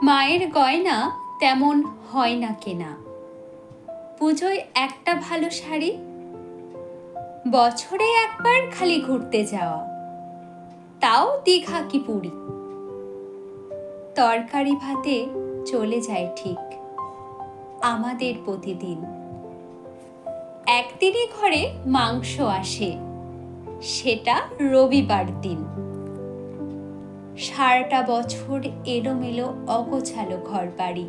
মায়ের গয়না তেমন হয় না কেনা, পুজোয় একটা ভালো শাড়ি, বছরে একবার খালি ঘুরতে যাওয়া, তাও দীঘা কি পুরী। তরকারি ভাতে চলে যায় ঠিক আমাদের প্রতিদিন। একদিনই ঘরে মাংস আসে, সেটা রবিবার দিন। সারাটা বছর এলোমেলো অগোছালো ঘর বাড়ি,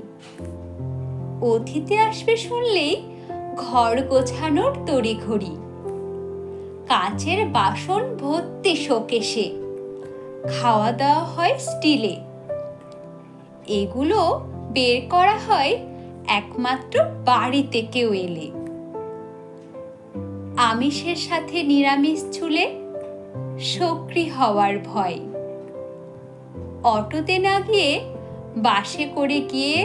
অতিথি আসবে শুনলেই ঘর গোছানোর তড়িঘড়ি। কাচের বাসন ভর্তি শোকেসে, খাওয়া দাওয়া হয় স্টিলে। এগুলো বের করা হয় একমাত্র বাড়িতে কেউ এলে। আমিষের সাথে নিরামিষ ছুলে সক্রি হওয়ার ভয়। অটোতে না গিয়ে বাসে করে গিয়ে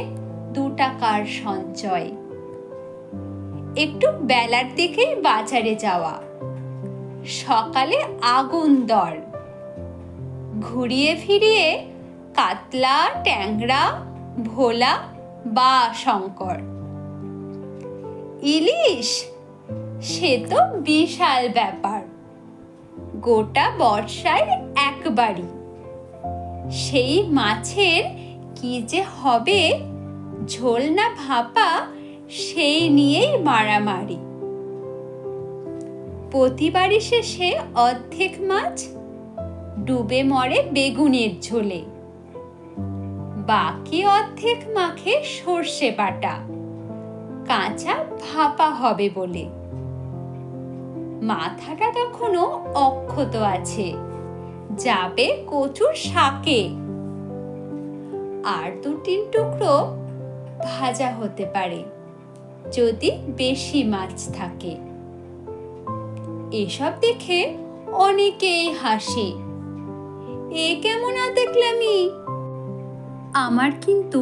2 টাকার সঞ্চয়। একটু বেলার দিকে বাজারে যাওয়া, সকালে আগুন দর। ঘুরিয়ে ফিরিয়ে কাতলা, ট্যাংরা, ভোলা বা শঙ্কর। ইলিশ সে তো বিশাল ব্যাপার, গোটা বর্ষায় একবারই। সেই মাছের কি যে হবে, ঝোল না ভাপা, সেই নিয়েই মারামারি। প্রতিবারই শেষে অর্ধেক মাছ ডুবে মরে বেগুনের ঝোলে, বাকি অর্ধেক মাখে সর্ষে বাটা, কাঁচা ভাপা হবে বলে। মাথাটা তখনও অক্ষত আছে, যাবে কচুর শাকে। আর 2-3 টুকরো ভাজা হতে পারে যদি বেশি মাছ থাকে। এসব দেখে অনেকেই হাসে, এ কেমন দেখলামি। আমার কিন্তু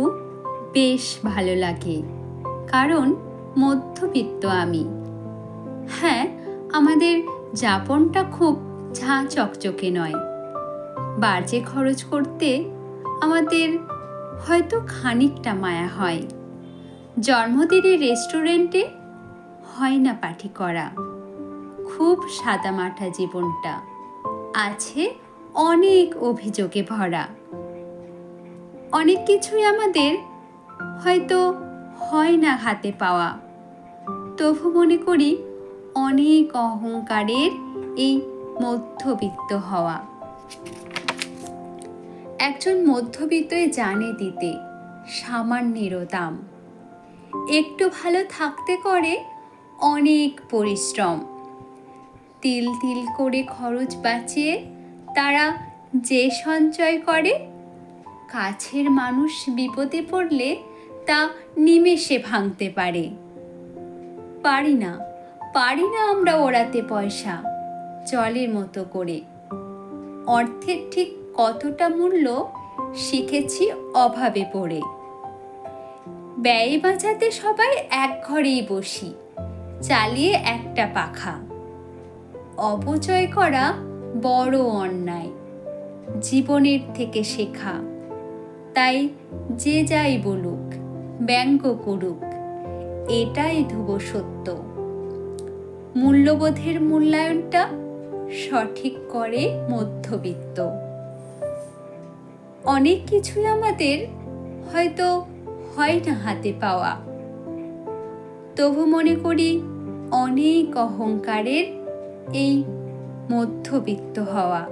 বেশ ভালো লাগে, কারণ মধ্যবিত্ত আমি। হ্যাঁ, আমাদের যাপনটা খুব ঝাঁ চকচকে নয়। বাজে খরচ করতে আমাদের হয়তো খানিকটা মায়া হয়। জন্মদিনের রেস্টুরেন্টে হয় না পার্টি করা। খুব সাদামাটা জীবনটা আছে অনেক অভিযোগে ভরা। অনেক কিছুই আমাদের হয়তো হয় না হাতে পাওয়া, তবু মনে করি অনেক অহংকারের এই মধ্যবিত্ত হওয়া। একজন মধ্যবিত্তই জানে দিতে সামান্যেরও দাম। একটু ভালো থাকতে করে অনেক পরিশ্রম। তিল তিল করে খরচ বাঁচিয়ে তারা যে সঞ্চয় করে, কাছের মানুষ বিপদে পড়লে তা নিমেষে ভাঙতে পারে। পারি না আমরা ওড়াতে পয়সা জলের মতো করে। অর্থের ঠিক কতটা মূল্য শিখেছি অভাবে পড়ে। ব্যয় বাঁচাতে সবাই এক ঘরেই বসি, চালিয়ে একটা পাখা। অপচয় করা বড় অন্যায়, জীবনের থেকে শেখা। তাই যে যাই বলুক, ব্যঙ্গ করুক, এটাই ধ্রুব সত্য। মূল্যবোধের মূল্যায়নটা সঠিক করে মধ্যবিত্ত। অনেক কিছুই আমাদের হয়তো হয় না হাতে পাওয়া, তবু মনে করি অনেক অহংকারের এই মধ্যবিত্ত হওয়া।